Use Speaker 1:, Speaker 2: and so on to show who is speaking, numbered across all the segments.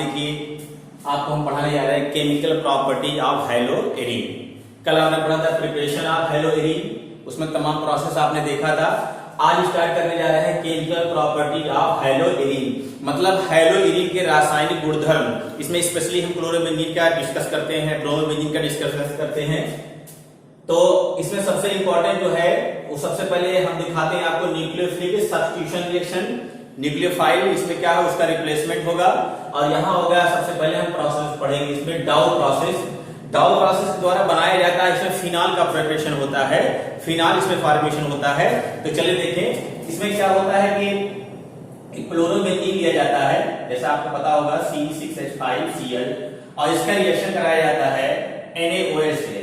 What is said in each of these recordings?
Speaker 1: देखिए आपको हम पढ़ाने जा रहे हैं केमिकल प्रॉपर्टी ऑफ हैलोएरीन। कल आपने पढ़ा था प्रिपरेशन ऑफ हैलोएरीन, उसमें तमाम प्रोसेस आपने देखा था। आज स्टार्ट करने जा रहे हैं केमिकल प्रॉपर्टी ऑफ हैलोएरीन, मतलब हैलोएरीन के रासायनिक गुणधर्म। इसमें स्पेशली हम क्लोरोबेंजीन का डिस्कस करते हैं, ब्रोमोबेंजीन का डिस्कस करते हैं। तो इसमें सबसे इंपॉर्टेंट जो है वो सबसे पहले हम दिखाते हैं आपको न्यूक्लियोफिलिक सब्स्टिट्यूशन रिएक्शन। न्यूक्लियोफाइल इसमें क्या है, उसका रिप्लेसमेंट होगा। और यहाँ होगा सबसे पहले हम प्रोसेस पढ़ेंगे इसमें डाउ प्रोसेस। डाउ प्रोसेस द्वारा बनाया जाता है, इसमें फिनॉल का प्रिपरेशन होता है, फिनॉल इसमें फॉर्मेशन होता है। तो चलिए देखें इसमें क्या होता है कि क्लोरोबेंजीन लिया जाता है, जैसा आपको पता होगा C6H5Cl, और इसका रिएक्शन कराया जाता है NaOH से,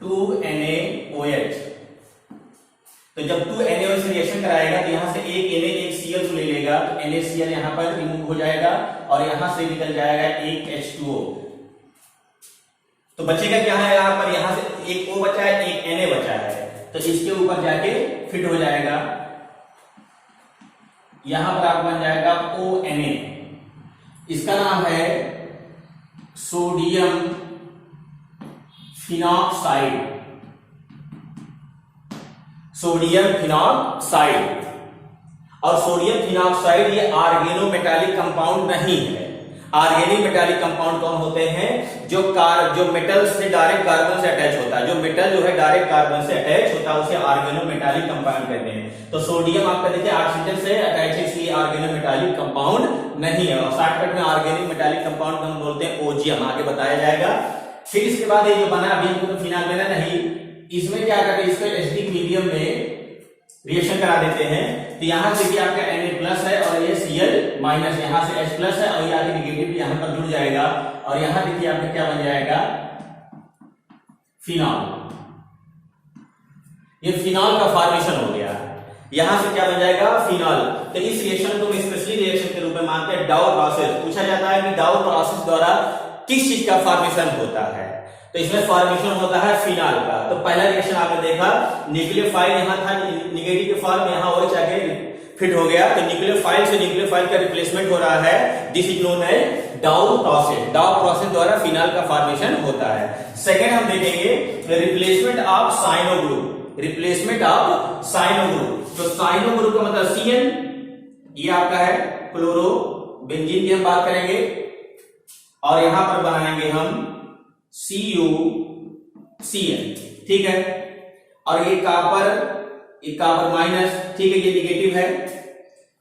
Speaker 1: 2NaOH। तो जब 2NaOH से रिएक्शन कराएगा तो यहां से एक Na एक Cl ले लेगा, तो NaCl यहां पर रिमूव हो जाएगा और यहां से निकल जाएगा एक H2O। तो बचेगा क्या है यहां पर, यहां से एक O बचा है, एक Na बचा है, तो इसके ऊपर जाके फिट हो जाएगा। यहां पर आप बन जाएगा ONa, इसका नाम है सोडियम फिनॉक्साइड, सोडियम फिनॉक्साइड। और सोडियम फिनॉक्साइड ये ऑर्गेनोमेटालिक कंपाउंड नहीं है। ऑर्गेनिक मेटालिक कंपाउंड कौन होते हैं, जो मेटल से डायरेक्ट कार्बन से अटैच होता है। जो मेटल जो है डायरेक्ट कार्बन से अटैच होता है उसे ऑर्गेनोमेटालिक कंपाउंड कहते हैं। तो सोडियम आपका देखिए ऑक्सीजन से अटैच है, इसलिए ऑर्गेनोमेटालिक कंपाउंड नहीं है। और शॉर्टकट में ऑर्गेनिक मेटालिक कंपाउंड हम बोलते हैं OG, हम आगे बताया जाएगा। फिर इसके बाद ये जो बना, अभी हमको तो फिनाल लेना नहीं, इसमें क्या करते हैं, इसको एसिडिक मीडियम में रिएक्शन करा देते हैं। तो यहां से देखिए आपका Na+ है और ये Cl-, यहां से H+ है और ये आगे नेगेटिव यहां पर जुड़ जाएगा और यहां देखिए आपका क्या बन जाएगा, फिनॉल। ये फिनॉल का फॉर्मेशन हो गया, यहां से क्या बन जाएगा, फिनॉल। तो इस रिएक्शन को हम स्पेशली रिएक्शन के रूप में मानते हैं डाउ प्रोसेस। पूछा जाता है कि डाउ प्रोसेस द्वारा किस चीज का फॉर्मेशन होता है, तो इसमें फॉर्मेशन होता है फिनॉल का। तो पहला रिएक्शन आपने देखा, न्यूक्लियोफाइल यहां था नेगेटिव के फॉर्म, यहां OH आके फिट हो गया। तो न्यूक्लियोफाइल से न्यूक्लियोफाइल का रिप्लेसमेंट हो रहा है, this is known as Dow process. Dow process द्वारा फिनॉल का फॉर्मेशन होता है। सेकंड हम देखेंगे replacement of cyano group, replacement of cyano group. तो साइनो ग्रुप का मतलब CN, ये आपका है क्लोरोबेंजीन की हम बात करेंगे, और यहां पर बनाएंगे हम CuCl, ठीक है। और ये कॉपर माइनस, ठीक है, ये नेगेटिव है,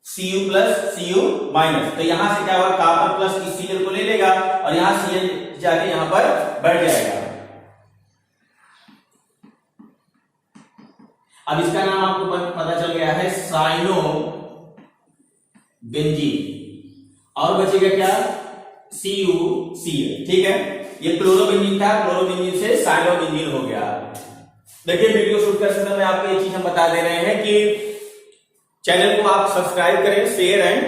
Speaker 1: Cu+ Cu-। तो यहां से क्या होगा, कॉपर प्लस इस Cl को ले लेगा और यहां Cl जाके यहां पर बढ़ जाएगा। अब इसका नाम आपको पता चल गया है साइनोबेंजीन। और बचेगा क्या, CuCl, ठीक है। ये क्लोरोबेंजीन था, क्लोरोबेंजीन से साइनोबेंजीन हो गया। देखिए वीडियो शूट करते समय आपको ये चीज हम बता दे रहे हैं कि चैनल को आप सब्सक्राइब करें, शेयर एंड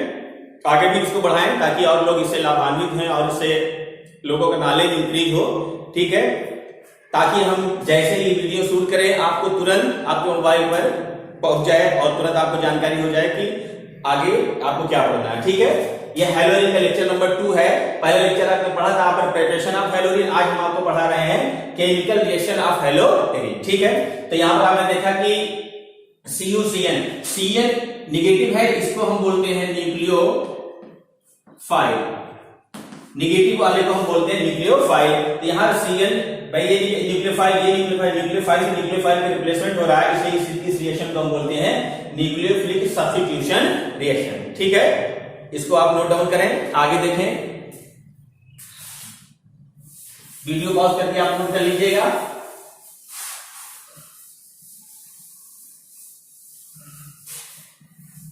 Speaker 1: आगे भी इसको बढ़ाएं, ताकि और लोग इससे लाभान्वित हैं और इससे लोगों का नॉलेज इंक्रीज हो, ठीक है। ताकि हम जैसे ही वीडियो शूट करें आपको तुरंत आपके मोबाइल पर पहुंच जाए और तुरंत आपको जानकारी हो जाए कि आगे आपको क्या पढ़ना है, ठीक है। ये हैलोएरीन का लेक्चर नंबर 2 है। पहला लेक्चर आपने पढ़ा था आप प्रिपरेशन ऑफ हैलोएरीन, आज हम आपको पढ़ा रहे हैं केमिकल रिएक्शन ऑफ हैलोएरीन, ठीक है। तो यहां पर आपने देखा कि CuCN, Cn नेगेटिव है, इसको हम बोलते हैं न्यूक्लियोफाइल, नेगेटिव वाले को हम बोलते हैं न्यूक्लियोफाइल। तो यहां Cn भाई ये न्यूक्लियोफाइल से न्यूक्लियोफाइल का रिप्लेसमेंट हो रहा है, इसलिए इस रिएक्शन को हम बोलते हैं न्यूक्लियोफिलिक सब्स्टिट्यूशन रिएक्शन, ठीक है। इसको आप नोट डाउन करें, आगे देखें, वीडियो पॉज करके आप नोट कर लीजिएगा।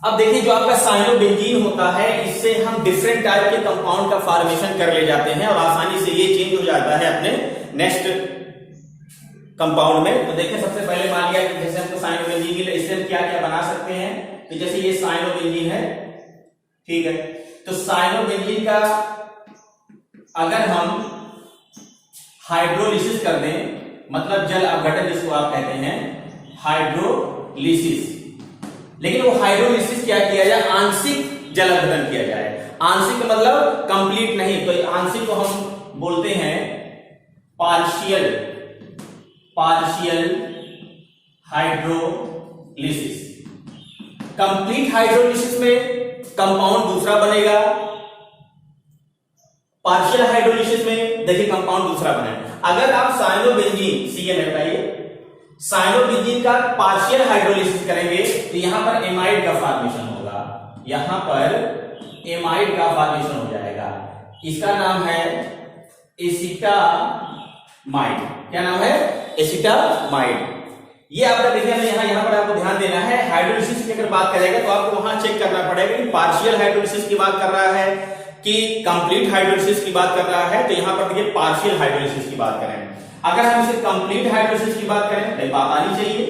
Speaker 1: अब देखिए जो आपका साइनोबेंजीन होता है, इससे हम डिफरेंट टाइप के कंपाउंड का फॉर्मेशन कर ले जाते हैं और आसानी से ये चेंज हो जाता है अपने नेक्स्ट कंपाउंड में। तो देखिए सबसे पहले मान लिया कि जैसे हमको साइनोबेंजीन के लिए इससे हम क्या क्या बना सकते हैं, तो जैसे ये साइनोबेंजीन है, ठीक है। तो साइनोबेंजीन का अगर हम हाइड्रोलिसिस कर दें, मतलब जल अपघटन जिसको आप कहते हैं हाइड्रोलिसिस, लेकिन वो हाइड्रोलिसिस क्या किया जाए, आंशिक जल अपघटन किया जाए। आंशिक मतलब कंप्लीट नहीं, तो आंशिक को हम बोलते हैं पार्शियल हाइड्रोलिसिस। कंप्लीट हाइड्रोलिसिस में कंपाउंड दूसरा बनेगा, पार्शियल हाइड्रोलिसिस में देखिए कंपाउंड दूसरा बनेगा। अगर आप साइनोबेंजीन Cl बताइए, साइनोबेंजीन का पार्शियल हाइड्रोलिसिस करेंगे तो यहां पर एमाइड का फॉर्मेशन होगा, यहां पर एमाइड का फॉर्मेशन हो जाएगा। इसका नाम है एसिटामाइड। क्या नाम है? एसिटामाइड। ये आपका देखिए यहां पर आपको ध्यान देना है, हाइड्रोलिसिस की अगर बात करेगा तो आपको वहां चेक करना पड़ेगा कि पार्शियल हाइड्रोलिसिस की बात कर रहा है कि कंप्लीट हाइड्रोलिसिस की बात कर रहा है। तो यहां पर देखिए पार्शियल हाइड्रोलिसिस की बात करें, अगर हम इसे कंप्लीट हाइड्रोलिसिस की बात करें, नहीं बात आनी चाहिए,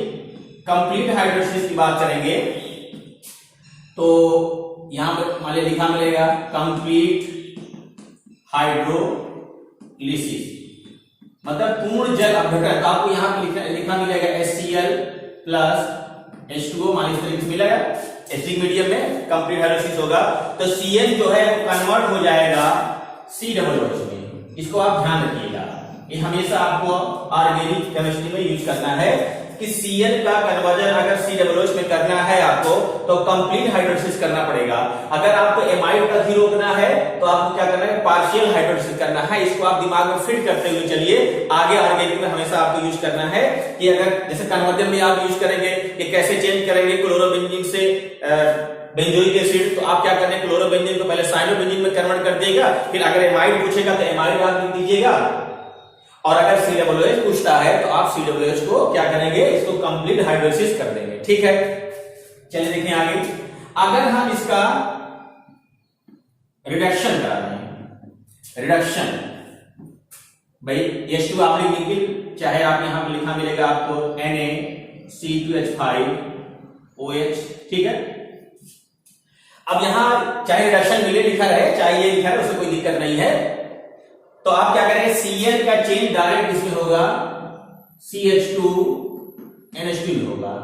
Speaker 1: कंप्लीट हाइड्रोलिसिस की बात करेंगे तो यहां पर मान लिखा मिलेगा कंप्लीट हाइड्रोलिसिस मतलब पूर्ण जल अपघटन। तो आपको यहां पर लिखा मिलेगा HCl प्लस H2O मान इस तरीके से मिलेगा, एसिडिक मीडियम में कंप्लीट हाइड्रोलिसिस होगा तो Cl जो है कन्वर्ट हो जाएगा COOH में। इसको आप ध्यान रखिएगा, ये हमेशा आपको ऑर्गेनिक केमिस्ट्री में यूज करना है कि Cl का कन्वर्जन अगर COOH में करना है आपको तो कंप्लीट हाइड्रोलिसिस करना पड़ेगा। अगर आपको एमाइड का ही रोकना है तो आपको क्या करना है? पार्शियल हाइड्रोलिसिस करना है। इसको आप दिमाग में फिट करते हुए चलिए, आगे ऑर्गेनिक में हमेशा आपको यूज करना है कि अगर जैसे कन्वर्जन में आप यूज करेंगे कि कैसे चेंज करेंगे क्लोरोबेंजीन से बेंजोइक एसिड, तो आप क्या करते हैं क्लोरोबेंजीन को पहले साइनोबेंजीन में कन्वर्ट कर देगा, फिर अगर एमाइड पूछेगा तो एमाइड आप लिख दीजिएगा, और अगर COOH पूछता है तो आप COOH को क्या करेंगे? इसको कंप्लीट हाइड्रोलिसिस कर देंगे। ठीक है, चलिए देखें आगे। अगर हम इसका रिडक्शन करा दें, रिडक्शन भाई H2 आप लिख दीजिए, चाहे आप यहां पर लिखा मिलेगा आपको NaC2H5OH। ठीक है, अब यहां चाहे रिडक्शन मिले लिखा रहे चाहे ये लिखा रहे उससे कोई दिक्कत नहीं है। तो आप क्या करेंगे? Cl का चेंज डायरेक्ट इसमें होगा CH2NH2 में होगा,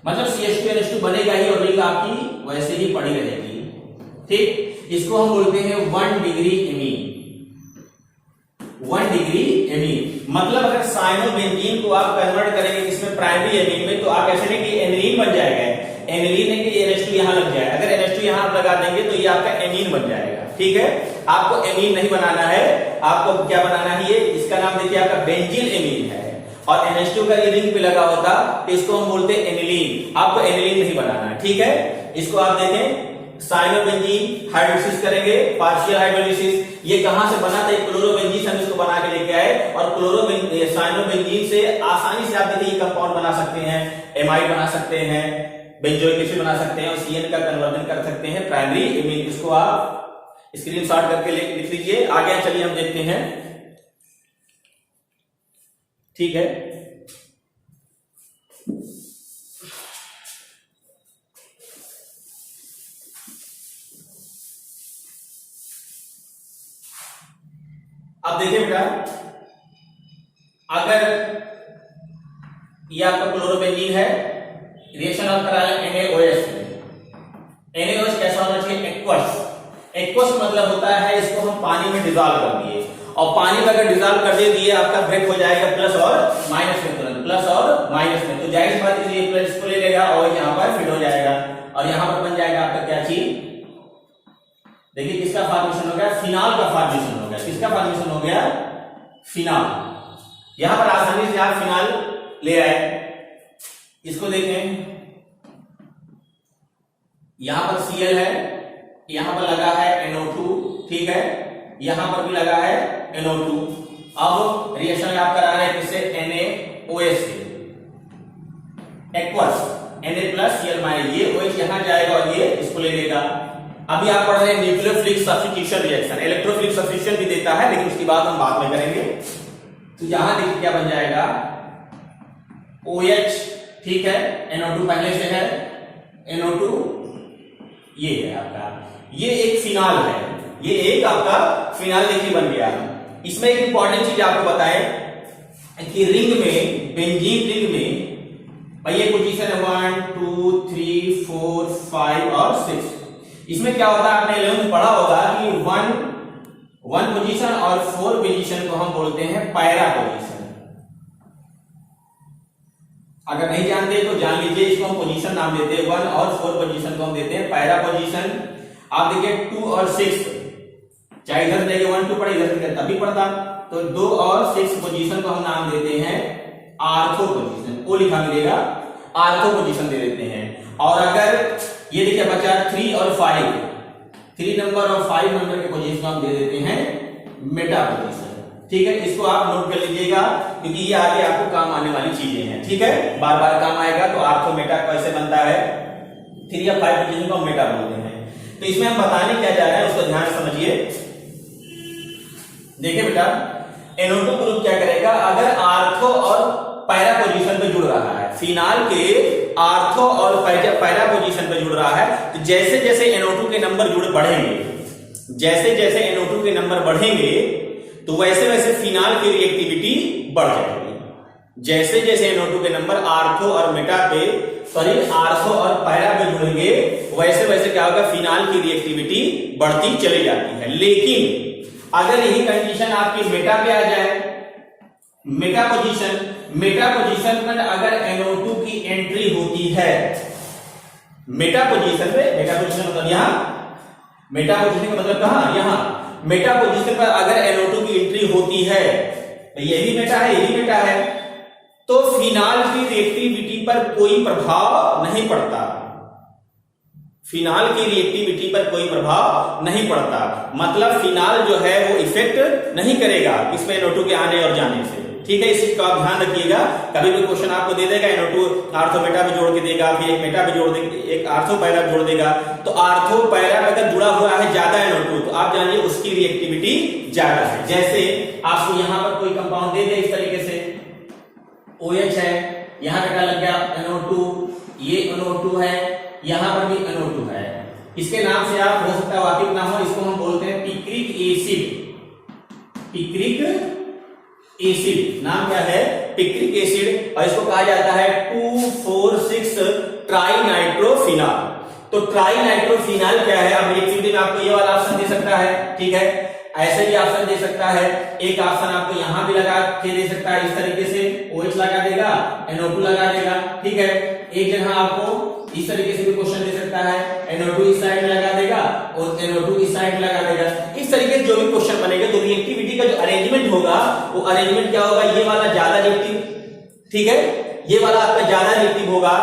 Speaker 1: मतलब CH2NH2 बनेगा ही और रिंग आपकी वैसे ही पड़ी रहेगी। ठीक, इसको हम बोलते हैं 1 डिग्री एमीन। 1 डिग्री एमीन मतलब अगर साइनोबेंजीन को आप कन्वर्ट करेंगे इसमें प्राइमरी एमीन में तो आप ऐसे नहीं कि एनिलीन बन जाएगा, एनिलीन है कि NH2 यहां लग जाए, अगर NH2 यहां आप लगा देंगे तो ये आपका एमीन बन जाएगा। ठीक है, आपको एमीन नहीं बनाना है, आपको क्या बनाना है? ये इसका नाम देखिए आपका बेंजील एमीन है और NH2 का ये रिंग पे लगा होता तो इसको हम बोलते हैं एनिलीन। आपको एनिलीन नहीं बनाना है। ठीक है, इसको आप देखें साइनोबेंजीन हाइड्रोलिसिस करेंगे, पार्शियल हाइड्रोलिसिस। ये कहां से बना था? क्लोरोबेंजीन से हम इसको बना के लेके आए और साइनोबेंजीन से आसानी से आप देखिए कंपाउंड बना सकते हैं, एमाइड बना सकते हैं, बेंजोइक एसिड बना सकते हैं और Cl का कन्वर्जन कर सकते हैं प्राइमरी एमीन। इसको आप स्क्रीनशॉट करके लिख लीजिए। आगे चलिए हम देखते हैं। ठीक है, अब देखिए बेटा, अगर ये आपका क्लोरोबेंजीन है, रिएक्शन आप करा लें NaOH में। NaOH कैसा होना चाहिए? एक्वस। एक्वस मतलब होता है इसको हम पानी में डिजॉल्व कर दिए और पानी में अगर डिजॉल्व कर दिए आपका ब्रेक हो जाएगा प्लस और माइनस में, तुरंत प्लस और माइनस में। तो जाहिर बात इसलिए प्लस को ले लेगा और यहां पर फिट हो जाएगा और यहां पर बन जाएगा आपका क्या चीज? देखिए किसका फॉर्मेशन हो गया? फिनॉल का फॉर्मेशन हो गया। किसका फॉर्मेशन हो गया? फिनॉल। यहां पर आसानी से आप फिनॉल ले आए। इसको देखें, यहां पर Cl है, यहां पर लगा है NO2। ठीक है, यहां पर भी लगा है NO2। अब रिएक्शन आप करा रहे हैं किससे? NaOH से, एक्वस Na+Cl-। ये OH यहां जाएगा और ये इसको ले लेगा। अभी आप पढ़ रहे हैं nucleophilic substitution reaction, electrophilic substitution भी देता है लेकिन उसकी बात हम बाद में करेंगे। तो यहां देखिए क्या बन जाएगा? OH। ठीक है, NO2 पहले से है, NO2 ये है आपका, ये एक फिनॉल है, ये एक आपका फिनॉल देखिए बन गया। इसमें एक इंपॉर्टेंट चीज आपको बताएं कि रिंग में, बेंजीन रिंग में भाई ये पोजीशन है 1 2 3 4 5 और 6। इसमें क्या होता है, आपने 11 पढ़ा होगा कि 1 पोजीशन और 4 पोजीशन को हम बोलते हैं पैरा पोजीशन। अगर नहीं जानते तो जान लीजिए, इसको हम पोजीशन नाम देते हैं। 1 और 4 पोजीशन को हम देते हैं पैरा पोजीशन। आप देखिए 2 और 6, चाहे इधर से 1 2 पढ़े, इधर से तभी पढ़ता, तो 2 और 6 पोजीशन को हम नाम देते हैं आर्थो पोजीशन। वो लिखा मिलेगा, आर्थो पोजीशन दे देते हैं। और अगर ये देखिए बच्चा 3 और 5, 3 नंबर और 5 नंबर के पोजीशन को हम दे देते हैं मेटा पोजीशन। ठीक है, इसको आप नोट कर लीजिएगा क्योंकि ये आगे आपको काम आने वाली चीजें हैं। ठीक है, बार बार काम आएगा। तो आर्थो मेटा कैसे बनता है, 3 या 5 पोजीशन को हम मेटा बोलते हैं। तो इसमें हम बताने क्या जा रहे हैं उसको ध्यान से समझिए। देखिए बेटा, NO2 ग्रुप क्या करेगा, अगर आर्थो और पैरा पोजीशन पे जुड़ रहा है, फिनाल के आर्थो और पैरा पोजीशन पे जुड़ रहा है, तो जैसे जैसे NO2 के नंबर बढ़ेंगे, जैसे जैसे NO2 के नंबर बढ़ेंगे तो वैसे वैसे फिनाल की रिएक्टिविटी बढ़ जाएगी। जैसे जैसे NO2 के नंबर आर्थो और मेटा पे, सॉरी आर्थो और पैरा पे जुड़ेंगे, वैसे वैसे क्या होगा, फिनाल की रिएक्टिविटी बढ़ती चली जाती है। लेकिन अगर यही कंडीशन आपकी मेटा पे आ जाए, मेटा पोजीशन पर अगर NO2 की एंट्री होती है, मेटा पोजीशन मतलब यहां, मेटा पोजीशन का मतलब कहां, यहां मेटा पोजीशन पर अगर NO2 की एंट्री होती है, ये भी मेटा है, ये भी मेटा है, तो फिनाल की रिएक्टिविटी पर कोई प्रभाव नहीं पड़ता। फिनाल की रिएक्टिविटी पर कोई प्रभाव नहीं पड़ता, मतलब फिनाल जो है वो इफेक्ट नहीं करेगा इसमें NO2 के आने और जाने से। ठीक है, इस चीज का आप ध्यान रखिएगा। कभी भी क्वेश्चन आपको दे देगा, NO2 आर्थो मेटा पे जोड़ के देगा, फिर एक मेटा पे जोड़ देगा, एक आर्थो पैरा जोड़ देगा, तो आर्थो पैरा अगर जुड़ा हुआ है ज्यादा NO2 तो आप जानिए उसकी रिएक्टिविटी ज्यादा है। जैसे आपको यहां पर कोई कंपाउंड दे दे इस तरीके से, OH है, यहां बेटा लग गया NO2, ये NO2 है, यहां पर भी NO2 है। इसके नाम से आप हो सकता है वाकिफ ना हो, इसको हम बोलते हैं पिक्रिक एसिड। पिक्रिक एसिड नाम क्या है, पिक्रिक एसिड, और इसको कहा जाता है 2,4,6 ट्राइनाइट्रोफिनाल। तो ट्राइनाइट्रोफिनाल क्या है, अब रिएक्टिविटी में आपको ये वाला ऑप्शन दे सकता है। ठीक है, ऐसे भी ऑप्शन दे सकता है, एक ऑप्शन आपको यहां भी लगा के दे सकता है, इस तरीके से OH लगा देगा, NO2 लगा देगा। ठीक है, एक जगह आपको इस तरीके से भी क्वेश्चन दे सकता है, NO2 इस साइड में लगा देगा और NO2 इस साइड में लगा देगा। इस तरीके से जो भी क्वेश्चन बनेगा, तो रिएक्टिविटी का जो अरेंजमेंट होगा, वो अरेंजमेंट क्या होगा, ये वाला ज्यादा रिएक्टिव, ठीक है, ये वाला आपका ज्यादा रिएक्टिव होगा,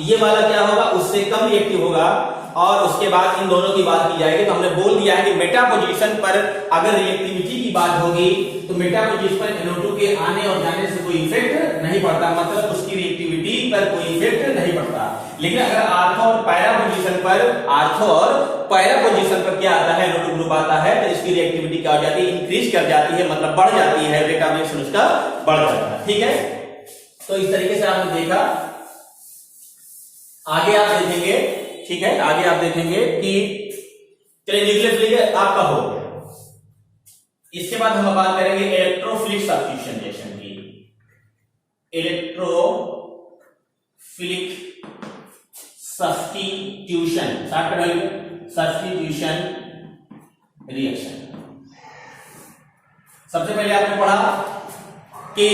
Speaker 1: ये वाला क्या होगा, उससे कम रिएक्टिव होगा। और उसके बाद इन दोनों की बात की जाएगी, तो हमने बोल दिया है कि मेटा पोजीशन पर अगर रिएक्टिविटी की बात होगी तो मेटा पोजीशन पर NO2 के आने और जाने से कोई इफेक्ट नहीं पड़ता, मतलब उसकी रिएक्टिविटी पर कोई इफेक्ट नहीं पड़ता। लेकिन अगर आर्थो और पैरा पोजीशन पर, आर्थो और पैरा पोजीशन पर क्या आता है, NO2 ग्रुप आता है, तो इसकी रिएक्टिविटी क्या हो जाती है, इंक्रीज कर जाती है, मतलब बढ़ जाती है, रेट ऑफ रिएक्शन उसका बढ़ जाता है। ठीक है, तो इस तरीके से आपने देखा। आगे आप देखेंगे, ठीक है, आगे आप देखेंगे कि चलिए न्यूक्लियोफिलिक आपका हो गया। इसके बाद हम बात करेंगे इलेक्ट्रोफिलिक सब्स्टिट्यूशन रिएक्शन की। Electrophilic substitution, substitution reaction. सबसे पहले आपने पढ़ा कि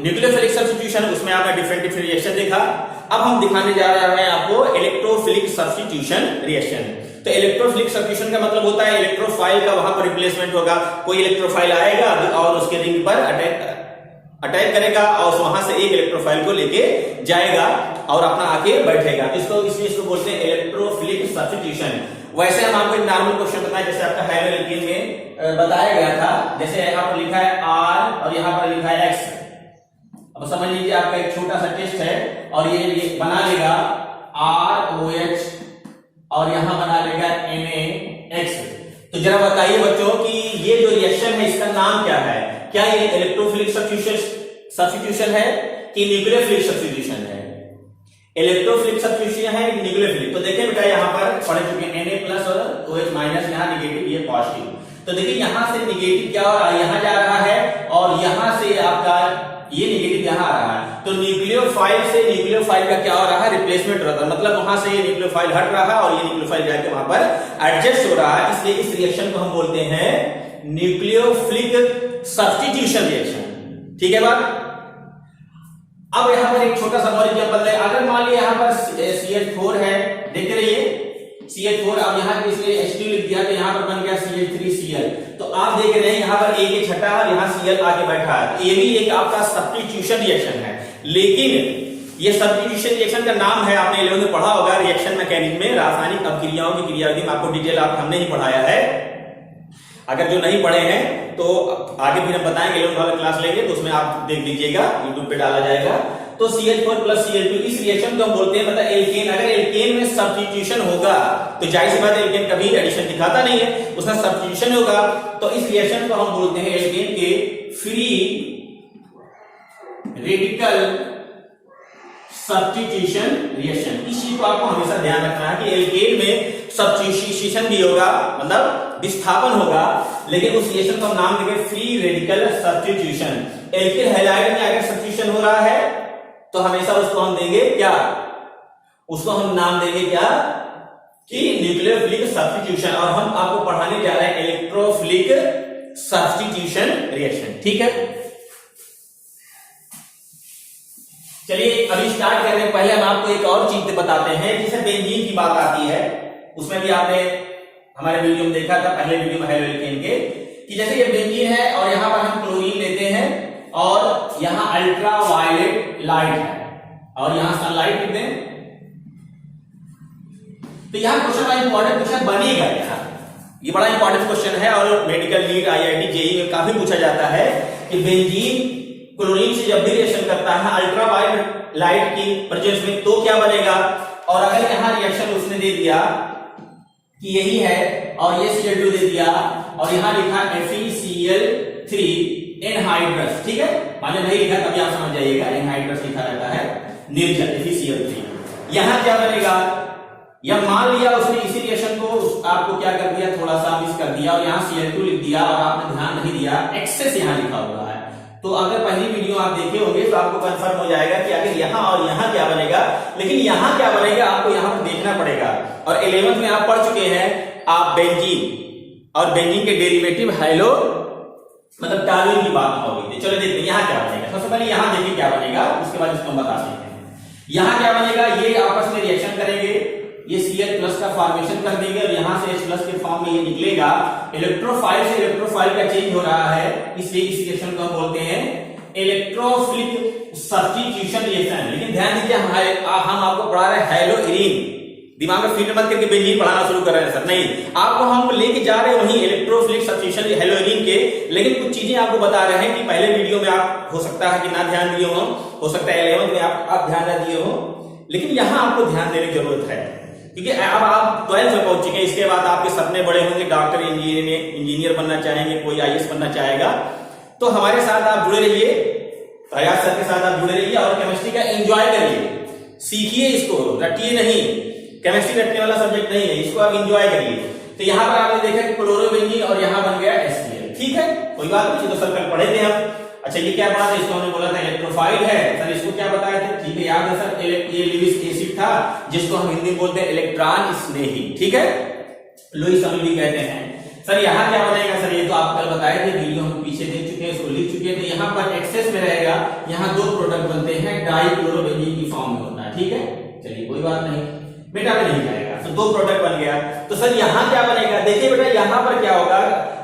Speaker 1: न्यूक्लियोफिलिक सब्स्टिट्यूशन, उसमें आपने डिफरेंट डिफरेंट रिएक्शन देखा। अब हम दिखाने जा रहे हैं आपको इलेक्ट्रोफिलिक सब्स्टिट्यूशन रिएक्शन। तो इलेक्ट्रोफिलिक सब्स्टिट्यूशन का मतलब होता है इलेक्ट्रोफाइल का वहां पर रिप्लेसमेंट होगा। कोई इलेक्ट्रोफाइल आएगा और उसके रिंग पर अटैक करेगा और वहां से एक इलेक्ट्रोफाइल को लेके जाएगा और अपना आके बैठेगा। इसको इसलिए इसको बोलते हैं इलेक्ट्रोफिलिक सब्स्टिट्यूशन। वैसे हम आपको एक नॉर्मल क्वेश्चन बताएं, जैसे आपका हाइड्रोजन में बताया गया था, जैसे यहाँ पर लिखा है R और यहाँ पर लिखा है X। अब समझ लीजिए आपका एक छोटा सा टेस्ट है और ये बना लेगा ROH और यहां बना लेगा NaX। तो जरा बताइए बच्चों कि ये जो रिएक्शन है इसका नाम क्या है? क्या ये इलेक्ट्रोफिलिक सब्स्टिट्यूशन है कि न्यूक्लियोफिलिक सब्स्टिट्यूशन है? इलेक्ट्रोफिलिक सब्स्टिट्यूशन है कि न्यूक्लियोफिलिक? तो देखिए बेटा यहाँ पर पढ़ चुके हैं Na+ और OH-, यहाँ निगेटिव, ये पॉजिटिव। तो देखिए यहां से निगेटिव क्या हो रहा है, यहां जा रहा है और यहां से आपका ये निगेटिव यहां आ रहा है। तो न्यूक्लियोफाइल न्यूक्लियोफाइल से न्यूक्लियोफाइल का क्या हो रहा है, रिप्लेसमेंट हो रहा है, मतलब वहां से ये न्यूक्लियोफाइल हट रहा है और ये न्यूक्लियोफाइल जाके वहां पर एडजस्ट हो रहा है, इसलिए इस रिएक्शन को हम बोलते हैं न्यूक्लियोफिलिक सब्स्टिट्यूशन रिएक्शन। ठीक है बात। अब यहां पर एक छोटा सा और एग्जांपल है, अगर मान लिया यहां पर CH4 है, देखते रहिए CH4, अब यहाँ इसने H2 लिख दिया तो यहाँ पर बन गया CH3Cl, तो आप देख रहे हैं यहाँ पर एक छठा और यहाँ Cl आके बैठा है, ये भी एक आपका सब्स्टिट्यूशन रिएक्शन है। लेकिन ये सब्स्टिट्यूशन रिएक्शन का नाम है, आपने 11वीं में पढ़ा होगा रिएक्शन मैकेनिज्म में, रासायनिक अभिक्रियाओं की क्रियाविधि में, आपको डिटेल हमने ही पढ़ाया है। अगर जो नहीं पढ़े हैं तो आगे फिर हम बताएंगे, 11वीं वाला क्लास लेंगे तो उसमें आप देख लीजिएगा, यूट्यूब पे डाला जाएगा। तो CH4 प्लस Cl2 इस रिएक्शन को हम बोलते हैं मतलब एल्केन। अगर एल्केन में सब्स्टिट्यूशन होगा तो जाहिर सी बात है एल्केन कभी एडिशन दिखाता नहीं है, उसमें सब्स्टिट्यूशन होगा, तो इस रिएक्शन को हम बोलते हैं एल्केन के फ्री रेडिकल सब्स्टिट्यूशन रिएक्शन। इस चीज को आपको हमेशा ध्यान रखना है कि एल्केन में सब्स्टिट्यूशन भी होगा, मतलब विस्थापन होगा, लेकिन उस रिएक्शन को हम नाम देंगे free radical substitution. Alkyl halide में अगर सब्स्टिट्यूशन हो रहा है तो हमेशा उसको हम देंगे क्या, उसको हम नाम देंगे क्या कि न्यूक्लियोफिलिक सब्स्टिट्यूशन, और हम आपको पढ़ाने जा रहे हैं इलेक्ट्रोफिलिक सब्स्टिट्यूशन रिएक्शन। ठीक है, चलिए अभी स्टार्ट कर रहे हैं। पहले हम आपको एक और चीज बताते हैं, जैसे बेंजीन की बात आती है, उसमें भी आपने हमारे वीडियो में देखा था, पहले वीडियो में हेलोएल्केन के, कि जैसे ये बेंजीन है और यहां पर हम क्लोरीन लेते हैं और यहां अल्ट्रा वायलेट लाइट है और यहां सनलाइट लिख दें, तो यहां क्वेश्चन इंपॉर्टेंट क्वेश्चन बनेगा। यहां ये बड़ा इंपॉर्टेंट क्वेश्चन है और मेडिकल नीट IIT JEE में काफी पूछा जाता है कि बेंजीन क्लोरीन से जब भी रिएक्शन करता है अल्ट्रा वायलेट लाइट की प्रेजेंस में तो क्या बनेगा, और अगर यहां रिएक्शन उसने दे दिया कि यही है और ये Cl2 दे दिया और यहां लिखा FeCl3 एनहाइड्रस, ठीक है, माने नहीं लिखा तभी आप समझ जाइएगा, एनहाइड्रस लिखा रहता है निर्जल FeCl3। यहां क्या बनेगा, या मान लिया उसने इसी रिएक्शन को आपको क्या कर दिया, थोड़ा सा मिस कर दिया और यहां Cl2 लिख दिया और आपने ध्यान नहीं दिया, एक्सेस यहां लिखा हुआ है, तो अगर पहली वीडियो आप देखे होंगे तो आपको कंफर्म हो जाएगा कि अगर यहां और यहां क्या बनेगा, लेकिन यहां क्या बनेगा आपको यहां पर देखना पड़ेगा। और 11th में आप पढ़ चुके हैं आप बेंजीन और बेंजीन के डेरिवेटिव हाइलो मतलब टॉलुइन की बात होगी। चलो देखते हैं यहां क्या बनेगा। सबसे पहले यहां देखिए क्या बनेगा, उसके बाद इसको हम बता सकते हैं। यहां क्या बनेगा, ये आपस में रिएक्शन करेंगे, ये Cl+ का फॉर्मेशन कर देंगे और यहां से H+ के फॉर्म में ये निकलेगा। इलेक्ट्रोफाइल से इलेक्ट्रोफाइल का चेंज हो रहा है, इसलिए इस रिएक्शन को हम बोलते हैं इलेक्ट्रोफिलिक सब्स्टिट्यूशन रिएक्शन। लेकिन ध्यान दीजिए हम आपको पढ़ा रहे हैं हेलोइरीन, दिमाग में फिट मत करके बेंजीन पढ़ाना शुरू कर रहे हैं सर, नहीं, आपको हम लेके जा रहे हैं वहीं इलेक्ट्रोफिलिक सब्स्टिट्यूशन हेलोइरीन के, लेकिन कुछ चीजें आपको बता रहे हैं कि पहले वीडियो में आप हो सकता है कि ना ध्यान दिए हो सकता है 11th में आप ध्यान न दिए हो, लेकिन यहां आपको ध्यान देने की जरूरत है क्योंकि अब आप 12th में पहुंच चुके हैं। इसके बाद आपके सपने बड़े होंगे, डॉक्टर इंजीनियर बनना चाहेंगे, कोई IAS बनना चाहेगा, तो हमारे साथ आप जुड़े रहिए, प्रयास सर के साथ आप जुड़े रहिए और केमिस्ट्री का एंजॉय करिए, सीखिए, इसको रटिए नहीं, केमिस्ट्री रटने वाला सब्जेक्ट नहीं है, इसको आप एंजॉय करिए। तो यहाँ पर आपने देखा कि क्लोरोबेंजीन और यहाँ बन गया HCl, ठीक है, कोई बात नहीं, तो सर्कल पढ़े थे हम। अच्छा ये क्या बात है, इसको हमने बोला था इलेक्ट्रोफाइल है सर, इसको क्या बताया था, ठीक है याद है सर, ये लुईस एसिड था जिसको हम हिंदी में बोलते हैं इलेक्ट्रॉन स्नेही, ठीक है, लुईस अम्ल भी कहते हैं। सर यहाँ क्या बनेगा सर, ये तो आप कल बताए थे, वीडियो हम पीछे देख चुके हैं, इसको लिख चुके हैं। तो यहाँ पर एक्सेस में रहेगा, यहाँ दो प्रोडक्ट बनते हैं, डाइक्लोरोबेंजीन की फॉर्म में होता है, ठीक है, चलिए कोई बात नहीं, बेटा में नहीं जाएगा, तो दो प्रोडक्ट बन गया। तो सर यहाँ क्या बनेगा, देखिए बेटा यहाँ पर क्या होगा,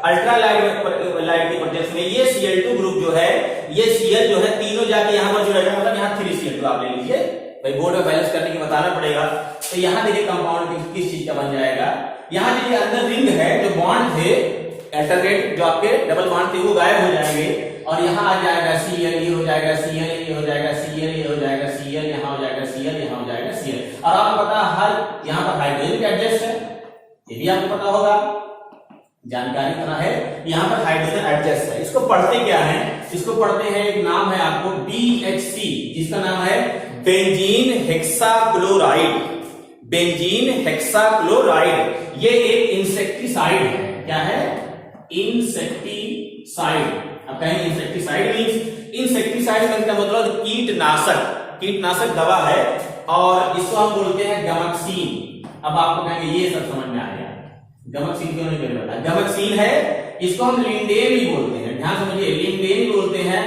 Speaker 1: अल्ट्रा लाइट की प्रेजेंस में ये Cl2 ग्रुप जो है, ये Cl जो है तीनों जाके यहाँ पर जुड़ेगा, मतलब यहाँ 3Cl2 आप ले लीजिए, भाई बोर्ड में बैलेंस करने के बताना पड़ेगा। तो यहाँ देखिए कंपाउंड किस चीज का बन जाएगा, यहाँ देखिए अंदर रिंग है, जो बॉन्ड थे अल्टरनेट जो आपके डबल बॉन्ड थे वो गायब हो जाएंगे और यहाँ आ जाएगा Cl, ये हो जाएगा Cl, ये हो जाएगा Cl, ये हो जाएगा Cl, यहाँ हो जाएगा Cl, यहाँ हो जाएगा Cl। और आपको पता है हर यहाँ पर हाइड्रोजन का एडजस्ट है, ये भी आपको पता होगा, जानकारी तरह है, यहाँ पर हाइड्रोजन एडजस्ट है। इसको पढ़ते क्या है, इसको पढ़ते हैं, एक नाम है आपको BHC, जिसका नाम है बेंजीन हेक्साक्लोराइड, बेंजीन हेक्साक्लोराइड। ये एक इंसेक्टिसाइड है, क्या है, इंसेक्टिसाइड। अब कहेंगे इंसेक्टिसाइड मींस, इंसेक्टिसाइड का मतलब कीटनाशक, कीटनाशक दवा है और इसको हम बोलते हैं गमक्सीन। अब आपको कहेंगे ये सब समझ में आ गया, गमक्सीन क्यों नहीं मैंने बताया, गमक्सीन है, इसको हम लिंडेन भी बोलते हैं, ध्यान समझिए, लिंडेन भी बोलते हैं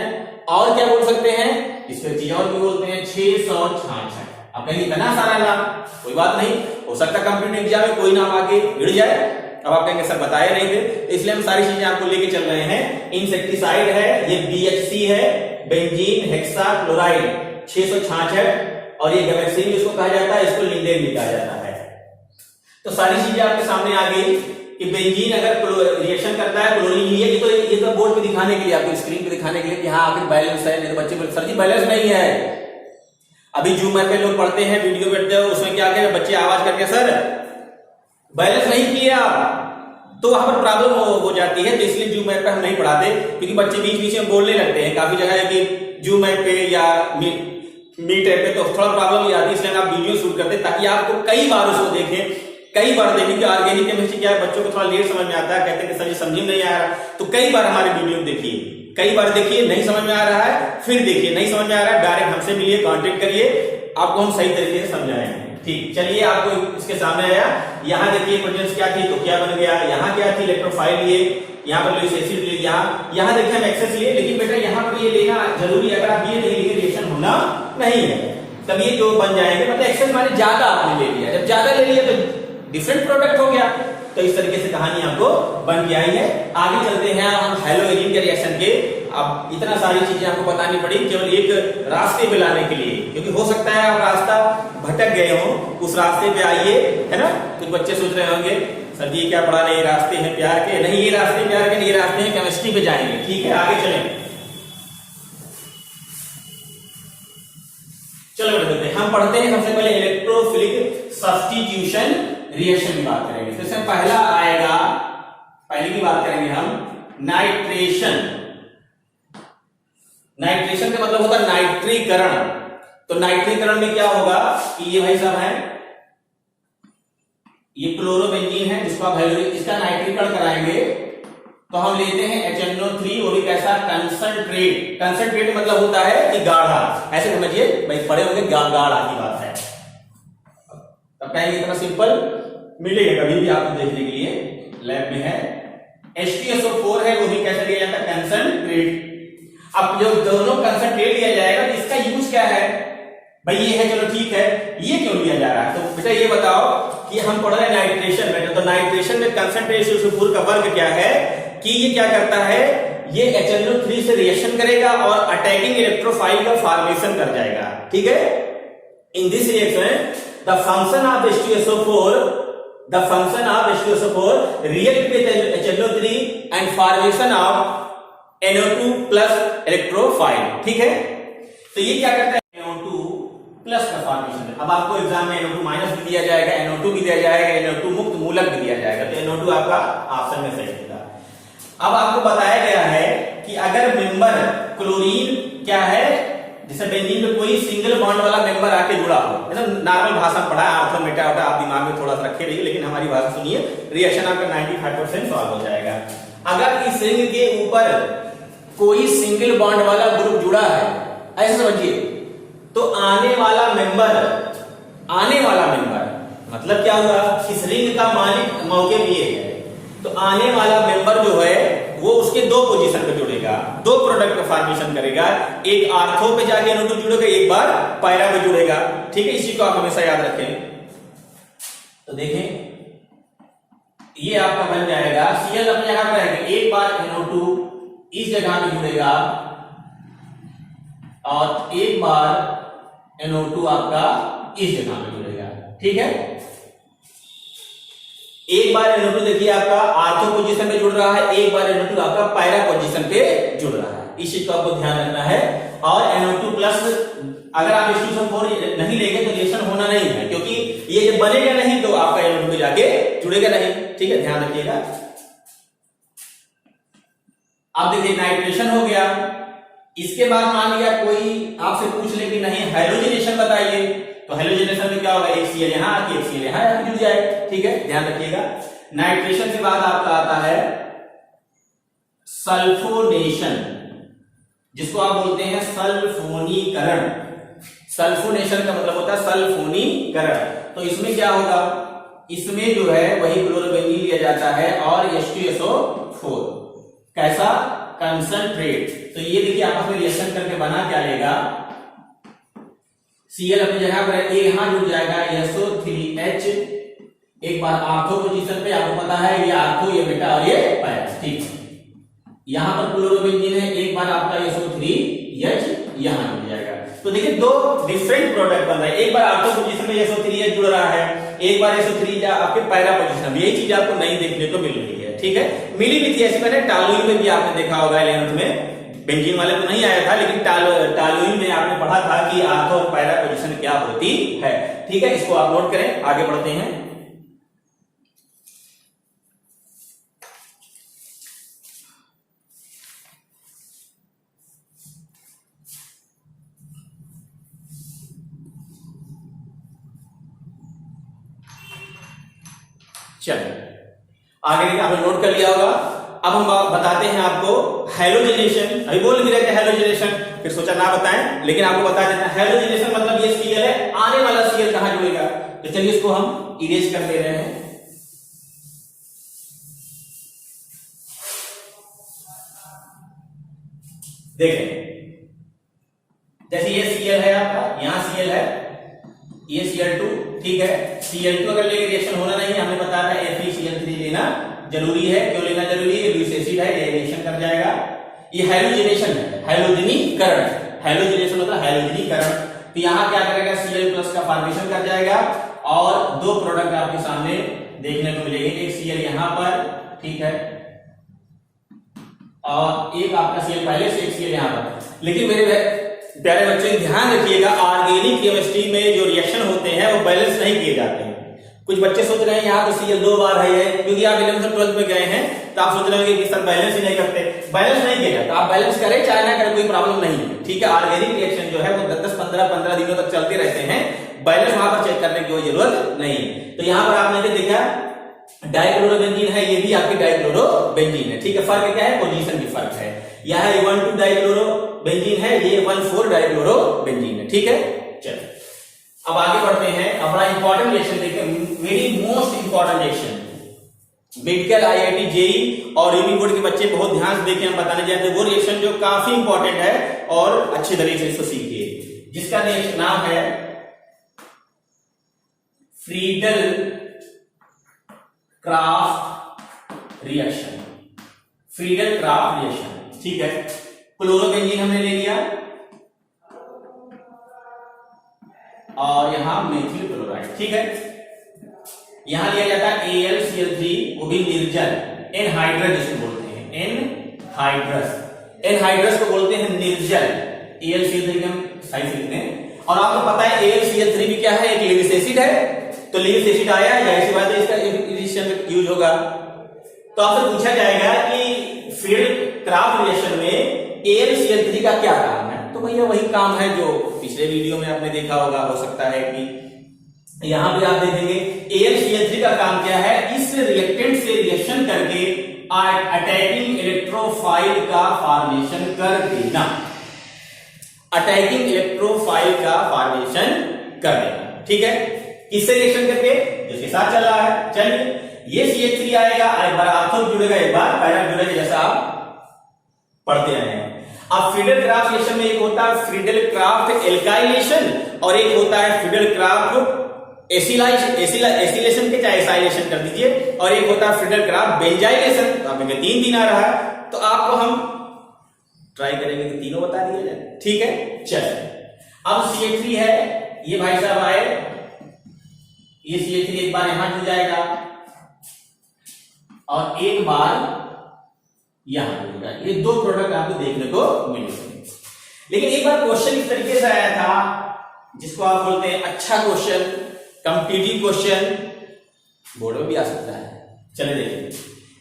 Speaker 1: और क्या बोल सकते हैं, इसको चीज और भी बोलते हैं 666। अब कहेंगे इतना सारा नाम, कोई बात नहीं, हो सकता कंप्यूटर एग्जाम में कोई नाम आके गिर जाए। अब आप कहेंगे सर बताए नहीं थे, इसलिए हम सारी चीजें आपको लेके चल रहे हैं। इंसेक्टिसाइड है, ये BHC है, बेंजीन हेक्साक्लोराइड 666, और ये गैमेक्सिन जिसको कहा जाता है, इसको लिंडेन भी कहा जाता है। तो सारी चीजें आपके सामने आ गई कि बेंजीन अगर रिएक्शन करता है क्लोरीन, ये तो बोर्ड पे दिखाने के लिए, आपकी स्क्रीन पे दिखाने के लिए कि हाँ आखिर बैलेंस है, नहीं तो बच्चे बोले सर जी बैलेंस नहीं है। अभी जूम ऐप पे लोग पढ़ते हैं, वीडियो बैठते हैं, उसमें क्या करें बच्चे आवाज करके सर बैलेंस नहीं किया, तो वहां पर प्रॉब्लम हो जाती है। तो इसलिए जूम ऐप पे हम नहीं पढ़ाते, क्योंकि बच्चे बीच बीच में बोलने लगते हैं। काफी जगह है कि जूम ऐप पे या मीट ऐप पे तो थोड़ा प्रॉब्लम ही आती है, इसलिए आप वीडियो शूट करते हैं ताकि आपको कई बार उसको देखें, कई बार देखें कि ऑर्गेनिक केमिस्ट्री क्या है। बच्चों को थोड़ा लेट समझ में आता है, कहते हैं कि सर जी समझ में नहीं आ रहा, तो कई बार हमारे वीडियो देखिए, कई बार देखिए, नहीं समझ में आ रहा है फिर देखिए, नहीं समझ में आ रहा है डायरेक्ट हमसे मिलिए, कांटेक्ट करिए, आपको हम सही तरीके से समझाएंगे। ठीक, चलिए आपको इसके सामने आया, यहाँ देखिए प्रेजेंस क्या थी तो क्या बन गया, यहाँ क्या थी इलेक्ट्रोफाइल लिए, यहाँ पर लुईस एसिड लिए, यहाँ देखिए हम एक्सेस लिए, लेकिन बेटा यहाँ पर ये लेना जरूरी है, अगर आप ये नहीं लिए रिएक्शन होना नहीं है, तब ये जो बन जाएंगे, मतलब एक्सेस माने ज्यादा आपने ले लिया, जब ज्यादा ले लिया तो डिफरेंट प्रोडक्ट हो गया। तो इस तरीके से कहानी आपको बन के आई है। आगे चलते हैं हम हेलोएरिन के रिएक्शन के। अब इतना सारी चीजें आपको बतानी पड़ी केवल एक रास्ते पे लाने के लिए, क्योंकि हो सकता है आप रास्ता भटक गए हो, उस रास्ते पे आइए, है ना। कुछ बच्चे सोच रहे होंगे सर जी क्या पढ़ा रहे, रास्ते हैं प्यार के, नहीं ये रास्ते प्यार के, ये रास्ते हैं केमिस्ट्री पे जाएंगे। ठीक है, आगे चलें, चलो बेटा हम पढ़ते हैं। सबसे पहले इलेक्ट्रोफिलिक सब्स्टिट्यूशन रिएक्शन की बात करेंगे। तो इसमें पहला आएगा, पहले की बात करेंगे हम नाइट्रेशन। नाइट्रेशन का मतलब होता है नाइट्रीकरण। तो नाइट्रीकरण में क्या होगा कि ये भाई साहब है, ये क्लोरोबेंजीन है जिसको आप इसका नाइट्रीकरण कराएंगे तो हम लेते हैं HNO3, वो भी कैसा कंसंट्रेट। कंसंट्रेट मतलब होता है कि गाढ़ा, ऐसे समझिए भाई पढ़े होंगे गाढ़ा की बात है। तब कहेंगे इतना सिंपल मिलेगा कभी भी आपको देखने के लिए, लैब में है। H2SO4 है, वो भी कैसे लिया जाता है कंसंट्रेट। अब जो दोनों कंसंट्रेट लिया जाएगा तो इसका यूज क्या है भाई, ये है चलो ठीक है, ये क्यों लिया जा रहा है। तो बेटा ये बताओ कि हम पढ़ रहे हैं नाइट्रेशन में, तो नाइट्रेशन में कंसंट्रेट H2SO4 का वर्क क्या है कि ये क्या करता है, ये HNO3 से रिएक्शन करेगा और अटैकिंग इलेक्ट्रोफाइल का फॉर्मेशन कर जाएगा। ठीक है, in this reaction the function of H2SO4 react with HNO3 and formation of NO2 plus electrophile। ठीक है, तो ये क्या करता है NO2 प्लस का फॉर्मेशन। अब आपको एग्जाम में NO2 माइनस भी दिया जाएगा, NO2 भी दिया जाएगा, NO2 मुक्त मूलक भी दिया जाएगा, तो NO2 आपका ऑप्शन में सही होगा। अब आपको बताया गया है कि अगर मेंबर क्लोरीन क्या है, जैसे बेंजीन में कोई सिंगल बॉन्ड वाला मेंबर आके जुड़ा हो, मतलब नॉर्मल भाषा पढ़ा आर्थो मेटा होता, आप दिमाग में थोड़ा सा रखे रहिए, लेकिन हमारी भाषा सुनिए, रिएक्शन आपका 95% सॉल्व हो जाएगा। अगर इस रिंग के ऊपर कोई सिंगल बॉन्ड वाला ग्रुप जुड़ा है, ऐसे समझिए, तो आने वाला मेंबर मतलब क्या हुआ, इस रिंग का मालिक मौके पे है, तो आने वाला मेंबर जो है वो उसके दो पोजीशन पे जुड़ेगा, दो प्रोडक्ट का फॉर्मेशन करेगा, एक आर्थो पे जाके NO2 जुड़ेगा, एक बार पैरा पे जुड़ेगा। ठीक है, इसी को आप हमेशा याद रखें। तो देखें ये आपका बन जाएगा Cl अपने जगह पर रहेगा, एक बार NO2 इस जगह पे जुड़ेगा और एक बार NO2 आपका इस जगह पे जुड़ेगा। ठीक है, एक बार NO2 देखिए आपका आर्थो पोजीशन पे जुड़ रहा है, एक बार NO2 आपका पैरा पोजीशन पे जुड़ रहा है, इस चीज को आपको ध्यान रखना है। और NO2 प्लस अगर आप H2SO4 नहीं लेंगे तो रिएक्शन होना नहीं है, क्योंकि ये जब बनेगा नहीं तो आपका NO2 पे जाके जुड़ेगा नहीं। ठीक है, ध्यान रखिएगा। अब देखिए नाइट्रेशन हो गया, इसके बाद मान लिया कोई आपसे पूछ ले कि नहीं हैलोजिनेशन बताइए, तो हैलोजिनेशन में क्या होगा, एक Cl यहां आके एक Cl यहां आके जुड़ जाए। ठीक है, ध्यान रखिएगा। नाइट्रेशन के बाद आपका आता है सल्फोनेशन, जिसको आप बोलते हैं सल्फोनीकरण। सल्फोनेशन का मतलब होता है सल्फोनीकरण। तो इसमें क्या होगा, इसमें जो है वही क्लोरोबेंजीन लिया जाता है और H2SO4 कैसा कंसंट्रेट। तो ये देखिए आपस में रिएक्शन करके बना क्या लेगा, Cl अपनी जगह पर है, यहां जुड़ जाएगा SO3H। एक बार आर्थो पोजीशन पे, आपको पता है ये आर्थो, ये बेटा और ये पैरा, ठीक है। यहां पर क्लोरोबेंजीन है, एक बार आपका SO3H यहां जुड़ जाएगा। तो देखिए दो डिफरेंट प्रोडक्ट बन रहे हैं, एक बार आर्थो पोजीशन में SO3H जुड़ रहा है, एक बार SO3 आपके पैरा पोजीशन में। यही चीज आपको नहीं देखने को मिल रही है, ठीक है। मिली भी थी ऐसी, मैंने टालुइन में भी आपने देखा होगा 11th में, बेंजीन वाले तो नहीं आया था, लेकिन टालुइन में आपने पढ़ा था कि आर्थो और पैरा पोजीशन क्या होती है, ठीक है। इसको आप नोट करें, आगे बढ़ते हैं। चलिए आगे देखिए, आपने नोट कर लिया होगा। अब हम बताते हैं आपको हैलोजिनेशन। अभी बोल भी रहे थे हैलोजिनेशन, फिर सोचा ना बताएं, लेकिन आपको बता देते हैं हैलोजिनेशन मतलब ये Cl है, आने वाला Cl कहां जुड़ेगा। तो चलिए इसको हम इरेज कर दे रहे हैं। देखें जैसे ये Cl है आपका, यहां Cl है, ये Cl2, ठीक है। Cl2 अगर लेके रिएक्शन होना नहीं है, हमने बताया था FeCl3 लेना जरूरी है। क्यों लेना जरूरी है, लुईस एसिड है, ये रिएक्शन कर जाएगा। ये हैलोजिनेशन है, हैलोजनीकरण, हैलोजिनेशन मतलब हैलोजनीकरण। तो यहां क्या करेगा, Cl+ का फॉर्मेशन कर जाएगा और दो प्रोडक्ट आपके सामने देखने को मिलेंगे, एक Cl यहां पर, ठीक है, और एक आपका Cl पहले से, एक Cl यहां पर। लेकिन मेरे प्यारे बच्चे ध्यान रखिएगा, ऑर्गेनिक केमिस्ट्री में जो रिएक्शन होते हैं वो बैलेंस नहीं किए जाते हैं। कुछ बच्चे सोच रहे हैं यहाँ तो Cl 2 बार है, क्योंकि आप 11th और 12th में गए हैं तो आप सोच रहे होंगे कि सर बैलेंस ही नहीं करते। बैलेंस नहीं किया जाता, आप बैलेंस करें चाहे ना करें कोई प्रॉब्लम नहीं है, ठीक है। ऑर्गेनिक रिएक्शन जो है वो 10-15 दिनों तक चलते रहते हैं, बैलेंस वहां पर चेक करने की कोई जरूरत नहीं है। तो यहाँ पर आपने देखा डाइक्लोरोबेंजीन है, ये भी आपकी डाइक्लोरोबेंजीन है, ठीक है। फर्क क्या है, पोजीशन की फर्क है। यहाँ 1,2 डाइक्लोरोबेंजीन है, ये 1,4 डाइक्लोरोबेंजीन है, ठीक है। चलिए अब आगे बढ़ते हैं। अब बड़ा इंपॉर्टेंट रिएक्शन देखिए, very most important reaction, medical, IIT, JEE और यूपी बोर्ड के बच्चे बहुत ध्यान से देखें, हम बताने जाते हैं वो रिएक्शन जो काफी इंपॉर्टेंट है और अच्छे तरीके से इसको सीखिए, जिसका नाम है Friedel craft reaction, Friedel craft reaction, ठीक है। क्लोरोबेंजीन हमने ले लिया और यहां मेथिल क्लोराइड, ठीक है। यहां लिया जाता है AlCl3, वो भी निर्जल, एनहाइड्रस जिसको बोलते हैं, एनहाइड्रस को बोलते हैं निर्जल। AlCl3 हम साइड लिखते हैं। और आपको पता है AlCl3 भी क्या है, एक लिविस एसिड है। तो लिविस एसिड आया है, जाहिर सी बात है इसका रिएक्शन में यूज होगा। तो आपसे पूछा जाएगा कि फील्ड क्राफ्ट रिएक्शन में AlCl3 का क्या काम है। तो भैया वही काम है जो पिछले वीडियो में आपने देखा होगा, हो सकता है कि यहां भी आप देखेंगे। AlCl3 का काम क्या है, इस रिएक्टेंट से रिएक्शन करके अटैकिंग इलेक्ट्रोफाइल का फॉर्मेशन कर देना, अटैकिंग इलेक्ट्रोफाइल का फॉर्मेशन कर देना, ठीक है। किससे रिएक्शन करके, जिसके साथ चल रहा है। चलिए ये CH3 आएगा, एक बार आर्थो जुड़ेगा, एक बार पैरा जुड़ेगा, जैसा आप पढ़ते आए हैं। अब फ्रीडल क्राफ्ट रिएक्शन में एक होता है फ्रीडल क्राफ्ट एल्काइलेशन और एक होता है फ्रीडल क्राफ्ट एसिलेशन के, चाहे एसाइलेशन कर दीजिए, और एक होता है फ्रीडल क्राफ्ट बेंजाइलेशन। तो आपके 3 आ रहा है, तो आपको हम ट्राई करेंगे कि तीनों बता दिया जाए, ठीक है। चलिए अब CH3 है, ये भाई साहब आए, ये CH3 एक बार यहां जुड़ जाएगा और एक बार यहां जुड़ेगा। ये दो प्रोडक्ट आपको देखने को मिलेंगे। लेकिन एक बार क्वेश्चन इस तरीके से आया था, जिसको आप बोलते हैं अच्छा क्वेश्चन, कॉम्पिटिटिव क्वेश्चन, बोर्ड में भी आ सकता है। चलिए देखिए,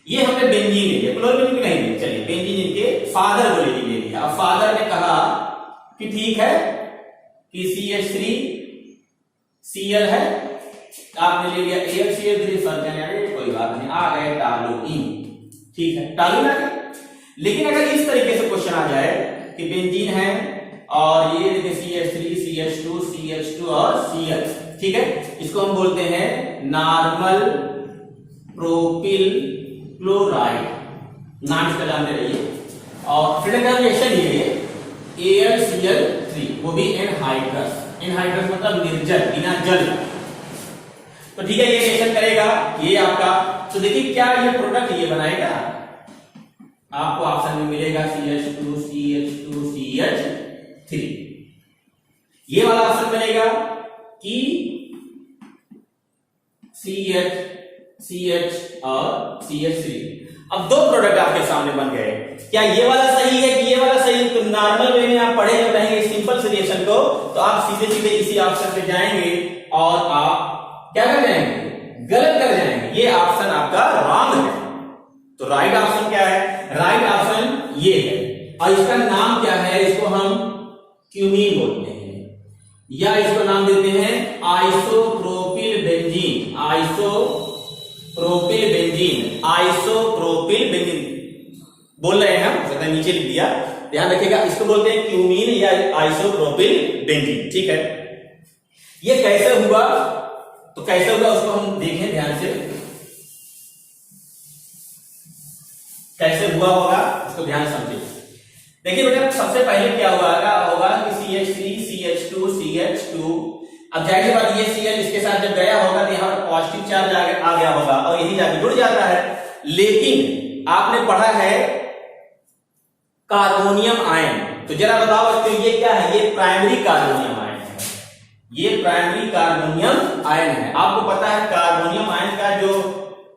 Speaker 1: ये हमने बेंजीन ले लिया, क्लोरोबेंजीन नहीं लिया। चलिए बेंजीन के फादर को ले लिया। अब फादर ने कहा कि ठीक है कि CH3 Cl है, आपने ले लिया AlCl3, कोई बात नहीं, आ गए टालुइन, ठीक है, टालुइन आ गया। लेकिन अगर इस तरीके से क्वेश्चन आ जाए कि बेंजीन है और ये देखिए CH3 CH2 और Cl, ठीक है। इसको हम बोलते हैं नॉर्मल प्रोपिल क्लोराइड, नाम इसका जानते रहिए। और फिर रिएक्शन ये AlCl3, वो भी एनहाइड्रस। एनहाइड्रस मतलब निर्जल, बिना जल। तो ठीक है, ये रिएक्शन करेगा ये आपका। तो देखिए क्या ये प्रोडक्ट ये बनाएगा, आपको ऑप्शन में मिलेगा CH2 CH3। ये वाला ऑप्शन बनेगा कि CH और CH3। अब दो प्रोडक्ट आपके सामने बन गए। क्या ये वाला सही है कि ये वाला सही? तो नॉर्मल वे में आप पढ़े जब रहेंगे सिंपल से रिएक्शन को, तो आप सीधे सीधे इसी ऑप्शन पे जाएंगे और आप क्या कर जाएंगे? गलत कर जाएंगे। ये ऑप्शन आपका रॉन्ग है। तो राइट ऑप्शन क्या है? राइट ऑप्शन ये है, और इसका नाम क्या है? इसको हम क्यूमीन बोलते हैं, या इसको नाम देते हैं isopropyl benzene. Isopropyl benzene, isopropyl benzene बोल रहे हैं हम, ज्यादा नीचे लिख दिया, ध्यान रखिएगा। इसको बोलते हैं क्यूमीन या आइसोप्रोपिल बेंजीन, ठीक है। ये कैसे हुआ? तो कैसे हुआ उसको हम देखें ध्यान से, कैसे हुआ होगा उसको ध्यान समझिए। देखिए बेटा, सबसे पहले क्या होगा कि CH3 CH2 CH2। अब जाहिर बात, ये Cl इसके साथ जब गया होगा तो यहाँ पर पॉजिटिव चार्ज आ गया होगा और यही जाके जुड़ जाता है। लेकिन आपने पढ़ा है कार्बोनियम आयन, तो जरा बताओ तो ये क्या है? ये प्राइमरी कार्बोनियम आयन है। ये प्राइमरी कार्बोनियम आयन है। आपको पता है कार्बोनियम आयन का जो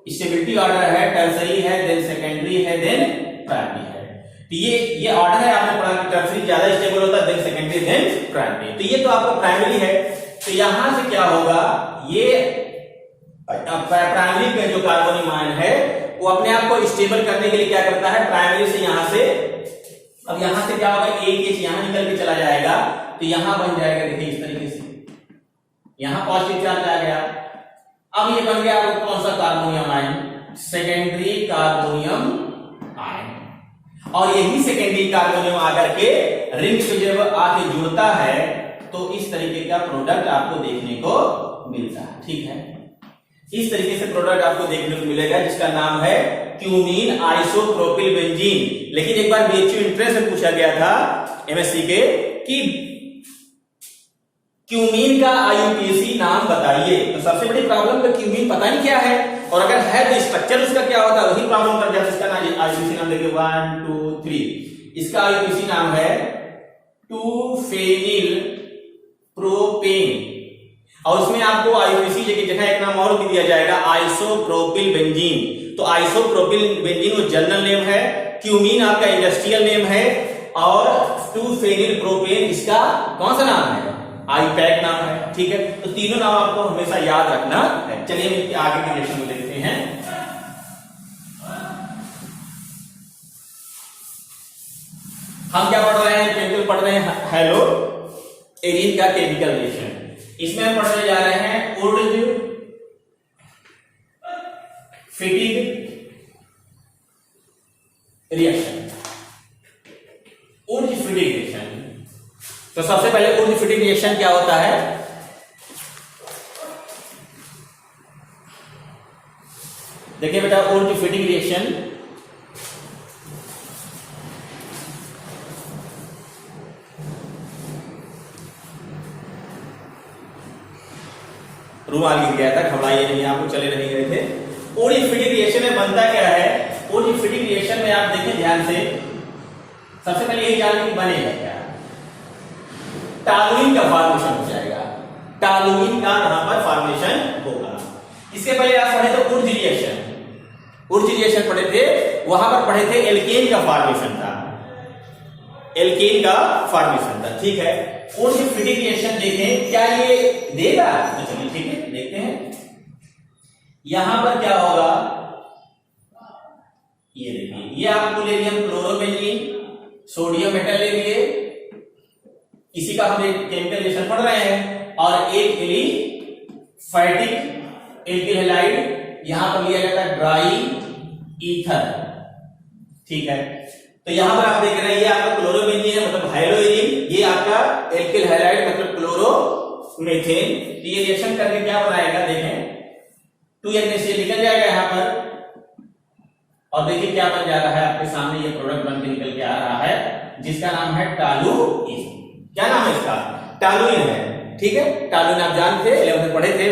Speaker 1: स्टेबिलिटी ऑर्डर है, टर्सरी है, देन सेकेंडरी है, देन प्राइमरी है। तो ये ऑर्डर है, आपने पढ़ा कि टर्सरी ज्यादा स्टेबल होता है, देन सेकेंडरी, देन प्राइमरी। तो ये तो आपका प्राइमरी है। तो यहां से क्या होगा, ये प्राइमरी का जो कार्बोनियम आयन है वो अपने आप को स्टेबल करने के लिए क्या करता है? प्राइमरी से यहां से, अब यहां से क्या होगा, एक H यहां निकल के चला जाएगा, तो यहां बन जाएगा, देखिए इस तरीके से, यहां पॉजिटिव चार्ज आ गया। अब ये बन गया आपको कौन सा carbonium ion? Secondary carbonium ion. और यही सेकेंडरी कार्बोनियम आकर के रिंग से जब आके जुड़ता है तो इस तरीके का प्रोडक्ट आपको देखने को मिलता है, ठीक है। इस तरीके से प्रोडक्ट आपको देखने को मिलेगा जिसका नाम है क्यूमीन आइसोप्रोपिल बेंजीन। लेकिन एक बार बीएचयू इंट्रेंस में पूछा गया था एमएससी के कि क्यूमीन का आईयूपीएसी नाम बताइए, तो सबसे बड़ी प्रॉब्लम तो क्यूमीन पता नहीं क्या है, और अगर है तो स्ट्रक्चर उसका क्या होता है वही प्रॉब्लम कर जाता है। इसका नाम आईयूपीएसी नाम देखिए 1 2 3, इसका आईयूपीएसी नाम है 2-फेनिल प्रोपेन, और उसमें आपको आईयूपीएसी की जगह एक नाम और भी दिया जाएगा आइसोप्रोपिल बेंजीन। तो आइसोप्रोपिल बेंजीन वो जनरल नेम है, क्यूमीन आपका इंडस्ट्रियल नेम है, और 2-फेनिल प्रोपेन इसका कौन सा नाम है? आईपैक नाम है, ठीक है। तो तीनों नाम आपको हमेशा याद रखना है। चलिए हम आगे के रिएक्शन को देखते हैं। हम क्या पढ़ रहे हैं? केमिकल पढ़ रहे हैं हेलो एरीन का केमिकल रिएक्शन। इसमें हम पढ़ने जा रहे हैं उर्ज फिटिग रिएक्शन। उर्ज फिटिग रिएक्शन, तो सबसे पहले उर्ज फिटिग रिएक्शन क्या होता है? देखिए बेटा, उर्ज फिटिग रिएक्शन रुमाल गिर गया था, घबराइए नहीं, आपको चले नहीं गए थे। उर्ज फिटिग रिएक्शन में बनता क्या है? उर्ज फिटिग रिएक्शन में आप देखें ध्यान से, सबसे पहले यही जानने की बनेगा क्या? टॉलुइन का फॉर्मेशन हो जाएगा, टॉलुइन का यहां पर फॉर्मेशन होगा। इसके पहले आप पढ़े थे उर्ज रिएक्शन, उर्ज रिएक्शन पढ़े थे, वहां पर पढ़े थे एल्केन का फॉर्मेशन था, एल्केन का फॉर्मेशन था, ठीक है। उर्ज फिटिग रिएक्शन देखें क्या ये देगा? तो चलिए ठीक है, देखते हैं। यहां पर क्या होगा, ये देखिए, ये आपको ले लिया क्लोरोबेंजीन, सोडियम मेटल ले लिए, इसी का हम एक केमिकल रिएक्शन पढ़ रहे हैं, और एक एलिफैटिक एल्किल हैलाइड यहां पर लिया जाता है ड्राई ईथर, ठीक है। तो यहां पर आप देख रहे हैं ये आपका क्लोरोबेंजीन है, मतलब हाइलोएरिन, ये आपका एल्किल हैलाइड मतलब क्लोरीन मीथेन। ये रिएक्शन करके क्या बनाएगा, देखें 2NaCl निकल जाएगा यहाँ पर, और देखिए क्या बन जा रहा है आपके सामने, ये प्रोडक्ट बन के निकल के आ रहा है जिसका नाम है टॉलुइन। क्या नाम है इसका, टॉलुइन है। ठीक है, टॉलुइन आप जानते थे, 11th में पढ़े थे।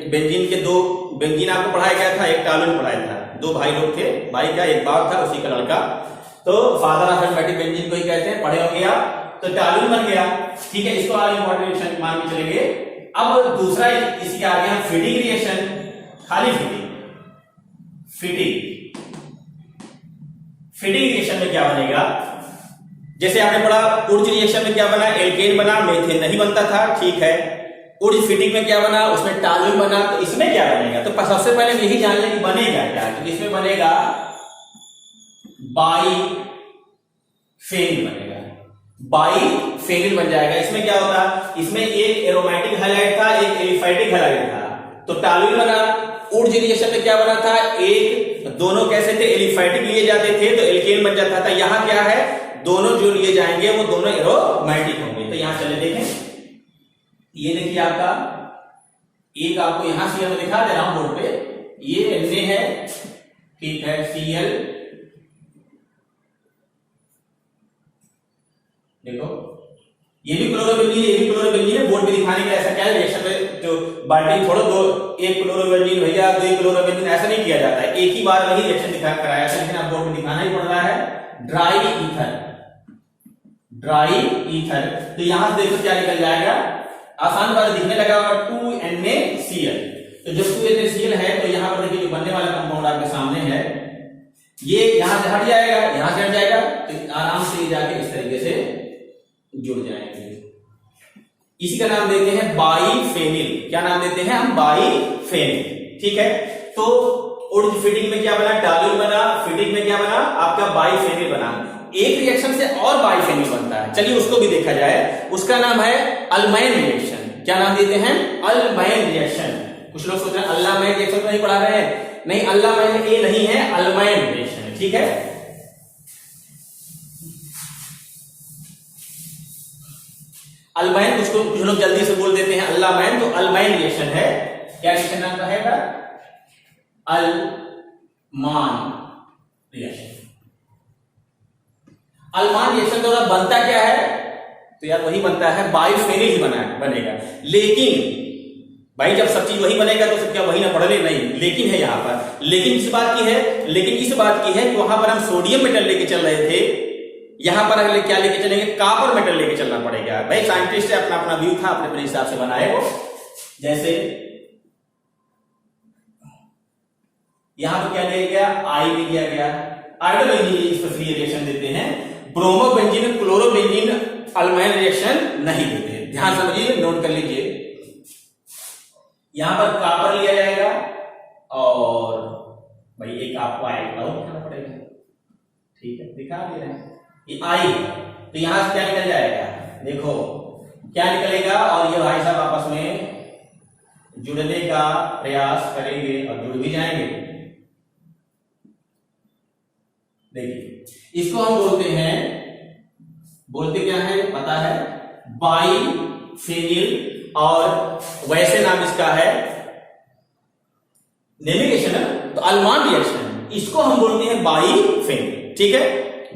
Speaker 1: बेंजीन के दो बेंजीन आपको पढ़ाया गया था, एक टॉलुइन पढ़ाया था। दो भाई लोग थे, भाई का एक बाप था, उसी का लड़का, तो फादर ऑफ एरोमेटिक बेंजीन को ही कहते हैं, पढ़े होंगे आप। तो टॉलुइन बन गया। ठीक है, इसको आगे इंपॉर्टेंट रिएक्शन मान के चलेंगे। अब दूसरा इसके आगे हम फीडिंग रिएक्शन, खाली फीडिंग रिएक्शन में क्या बनेगा, जैसे आपने पढ़ा उर्ज रिएक्शन में क्या बना, एल्केन बना, मीथेन नहीं बनता था। ठीक है, उर्ज फीडिंग में क्या बना, उसमें टॉलुइन बना। तो इसमें क्या बनेगा, तो सबसे पहले यही जान लें कि बनेगा क्या। तो इसमें बनेगा बाइफेनिल बनेगा, बाइफेनिल बन जाएगा। इसमें क्या होता, इसमें एक एरोमेटिक हैलाइड था, एक एलिफैटिक हैलाइड था। तो टॉलुइन बना। उर्ज रिएक्शन में क्या बना था, एक दोनों कैसे थे, एलिफैटिक लिए जाते थे तो एल्केन बन जाता था। यहां क्या है, दोनों जो लिए जाएंगे वो दोनों एरोमेटिक होंगे। तो यहां चले देखें, ये देखिए आपका एक आपको यहां से मैं दिखा दे रहा हूं बोर्ड पे, ये Na है, ठीक है, Cl, देखो ये भी क्लोरोबेंजीन, ये भी क्लोरोबेंजीन है। बोर्ड पे दिखाने का ऐसा क्या है, रिएक्शन में जो बाल्टी छोड़ो, दो एक क्लोरोबेंजीन भैया, दो क्लोरोबेंजीन, ऐसा नहीं किया जाता है, एक ही बार वही रिएक्शन दिखा कराया था, लेकिन आप बोर्ड पे दिखाना ही पड़ रहा है। ड्राई ईथर, तो यहां से देखो क्या निकल जाएगा, आसान बात दिखने लगा होगा, 2NaCl। तो जब 2NaCl है तो यहां पर देखिए जो बनने वाला कंपाउंड आपके सामने है, ये यहां से हट जाएगा, यहां से हट जाएगा, तो आराम से जाके इस तरीके से जुड़ जाएंगे। इसी का नाम देते हैं बाइफेनिल। क्या नाम देते हैं हम, बाइफेनिल। ठीक है, तो उर्ज फीडिंग में क्या बना, टॉलुइन बना, फीडिंग में क्या बना आपका बाइफेनिल बना। एक रिएक्शन से और बाइफेनिल बनता है, चलिए उसको भी देखा जाए। उसका नाम है अल्माइन रिएक्शन। क्या नाम देते हैं, अल्माइन रिएक्शन। कुछ लोग सोच रहे हैं अल्लामाइन रिएक्शन तो नहीं पढ़ा रहे हैं, नहीं, अल्लामाइन ये नहीं है, अल्माइन रिएक्शन। ठीक है, अल्माइन कुछ लोग जल्दी से बोल देते हैं अल्लामाइन, तो अल्माइन रिएक्शन है। क्या रिएक्शन नाम रहेगा, अल्मान रिएक्शन। अल्मान रिएक्शन द्वारा बनता क्या है, तो यार वही बनता है, बाइफेनिल ही बनेगा। लेकिन भाई जब सब चीज वही बनेगा तो सब क्या वही ना पढ़ ले, नहीं, लेकिन है यहां पर, लेकिन इस बात की है कि वहां पर हम सोडियम मेटल लेके चल रहे थे, यहां पर अगले क्या लेके चलेंगे, कॉपर मेटल लेके चलना पड़ेगा। भाई साइंटिस्ट अपना अपना व्यू था, अपने अपने हिसाब से बनाए वो। जैसे यहां पर क्या लिया गया, आई भी लिया गया, आयोडोबेंजीन इस पर फ्री रिएक्शन देते हैं, ब्रोमोबेंजीन क्लोरोबेंजीन अल्माइन रिएक्शन नहीं देते। ध्यान समझिए, नोट कर लीजिए। यहां पर कॉपर लिया जाएगा और भाई एक आपको आई और दिखाना पड़ेगा। ठीक है, दिखा दे रहे हैं, ये आई, तो यहां से क्या निकल जाएगा, देखो क्या निकलेगा, और ये भाई साहब आपस में जुड़ने का प्रयास करेंगे और जुड़ भी जाएंगे। देखिए इसको हम बोलते क्या है पता है, बाइफेनिल, और वैसे नाम इसका है नेविगेशन है तो अल्मान रिएक्शन, इसको हम बोलते हैं बाइफेनिल। ठीक है,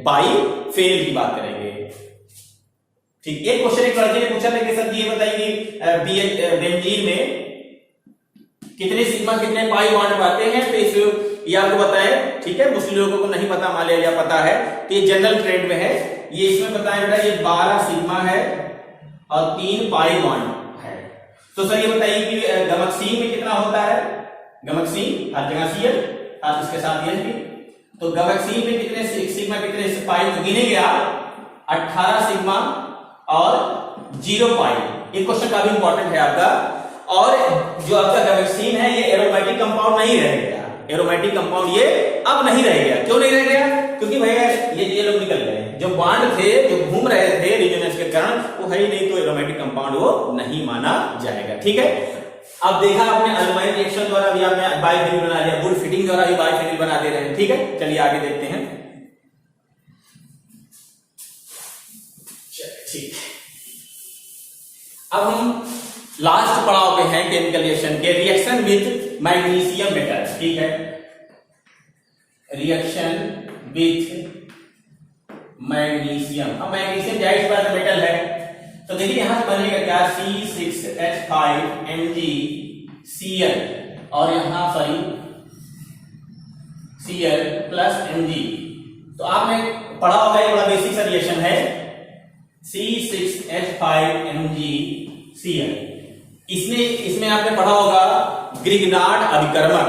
Speaker 1: बाइफेनिल की बात करेंगे। ठीक, एक क्वेश्चन एक लड़के ने पूछा था कि सर ये बताइए बेंजीन में कितने सिग्मा कितने पाई बॉन्ड पाते हैं, तो इस ये आपको बताए। ठीक है, मुस्लिम लोगों को नहीं पता, मान लिया पता है, तो ये जनरल ट्रेंड में है। ये इसमें बताया बेटा, ये 12 सिग्मा है और 3 पाई बॉन्ड है। तो सर ये बताइए कि गमक्सीन में कितना होता है, गमक्सीन हर जगह Cl और इसके साथ ये भी, तो गमक्सीन में कितने सिग्मा कितने पाई, तो गिनेंगे आप 18 सिग्मा और 0 पाई। ये क्वेश्चन काफी इंपॉर्टेंट है आपका। और जो आपका गमक्सीन है ये एरोमेटिक कंपाउंड नहीं रहेगा, एरोमेटिक कंपाउंड ये अब नहीं रहेगा। क्यों नहीं रह गया, क्योंकि भैया ये लोग निकल गए, जो बॉन्ड थे जो घूम रहे थे रेजोनेंस के कारण, वो है ही नहीं, तो एरोमेटिक कंपाउंड वो नहीं माना जाएगा। ठीक है, अब देखा आपने अल्माइन रिएक्शन द्वारा भी आपने बाइफेनिल बना लिया, वुड फिटिंग द्वारा भी बाइफेनिल बना दे रहे हैं। ठीक है, चलिए आगे देखते हैं। ठीक, अब हम लास्ट पड़ाव पे है केमिकल रिएक्शन के, रिएक्शन विथ मैग्नीशियम मेटल। ठीक है, रिएक्शन विथ मैग्नीशियम। अब मैग्नीशियम जाहिर सी बात मेटल है, तो देखिए यहां से बनेगा क्या, C6H5MgCl और यहां सॉरी Cl प्लस Mg। तो आपने पढ़ा होगा, एक बड़ा बेसिक सा रिएक्शन है C6H5MgCl। इसमें आपने पढ़ा होगा ग्रिग्नार्ड अभिकर्मक।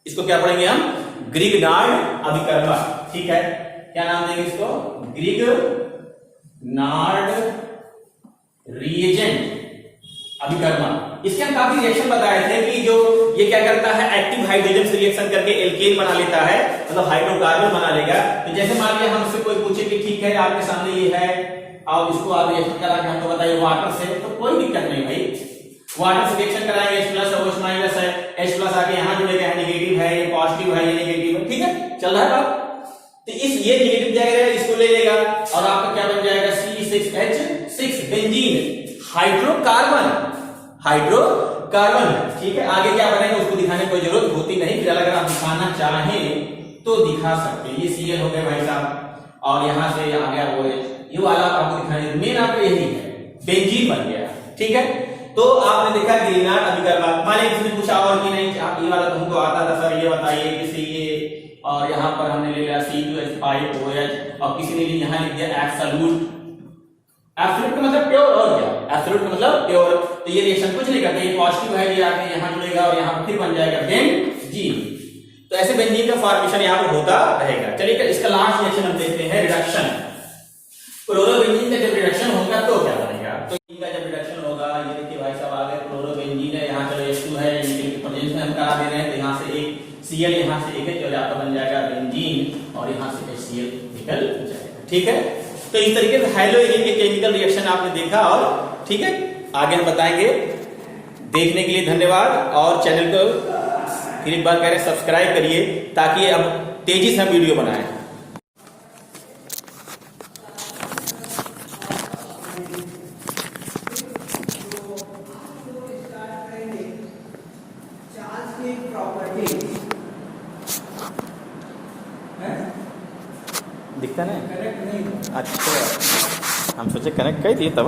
Speaker 1: इसको क्या पढ़ेंगे हम, ग्रिग्नार्ड अभिकर्मक। ठीक है, क्या नाम देंगे इसको, ग्रिग्नार्ड रिएजेंट अभिकर्मक। इसके हम काफी रिएक्शन बताए थे कि जो ये क्या करता है, एक्टिव हाइड्रोजन से रिएक्शन करके एल्केन बना लेता है, मतलब हाइड्रोकार्बन बना लेगा। तो जैसे मान लिया हमसे कोई पूछे कि ठीक है आपके सामने ये है, आप इसको आप रिएक्शन करा के हमको बताइए वाटर से, तो कोई दिक्कत नहीं भाई, वाटर से रिएक्शन कराएंगे, H प्लस और H माइनस है, H प्लस आके यहाँ जुड़ेगा, है नेगेटिव है, ये पॉजिटिव है, ये नेगेटिव है। ठीक है, चल रहा है बात। तो इस ये नेगेटिव जाएगा, इसको ले लेगा और आपका क्या बन जाएगा, C6H6 बेंजीन हाइड्रोकार्बन, हाइड्रोकार्बन। ठीक है, आगे क्या बनेगा उसको दिखाने की कोई जरूरत होती नहीं, फिर अगर आप दिखाना चाहें तो दिखा सकते हैं। ये Cl हो गया भाई साहब, और यहां से आ गया वो ये वाला आपको दिखाने, मेन आपको यही है, बेंजीन बन गया। ठीक है, तो आपने देखा ग्रिग्नार्ड अभिकर्मक। मान लीजिए किसी ने पूछा और कि नहीं आप ये वाला तुमको आता था सर, ये बताइए किसी ये, और यहाँ पर हमने ले लिया C2H5OH और किसी ने यहाँ लिख दिया एब्सोल्यूट। एब्सोल्यूट का मतलब प्योर, और क्या एब्सोल्यूट का मतलब प्योर। तो ये रिएक्शन कुछ नहीं करता, ये पॉजिटिव है, ये आके यहाँ जुड़ेगा और यहाँ फिर बन जाएगा बेंजीन। तो ऐसे बेंजीन का फॉर्मेशन यहाँ पर होता रहेगा। चलिए इसका लास्ट रिएक्शन हम देखते हैं, रिडक्शन। क्लोरोबेंजीन का जब रिडक्शन होगा तो क्या बनेगा, तो इनका जब रिडक्शन होगा, ये देखिए भाई साहब आ गए, क्लोरोबेंजीन है, यहाँ चलो H2 है, इनके प्रेजेंस में हम करा दे रहे हैं, तो यहाँ से एक Cl यहाँ से एक है, तो आपका बन जाएगा बेंजीन और यहाँ से HCl निकल जाएगा। ठीक है, तो इस तरीके से हैलो एरीन के केमिकल रिएक्शन आपने देखा, और ठीक है आगे हम बताएंगे। देखने के लिए धन्यवाद, और चैनल को फिर एक बार कह रहे सब्सक्राइब करिए ताकि अब तेजी से हम वीडियो बनाएं। दिखता नहीं, अच्छा हम सोचे कनेक्ट कर दिए तब।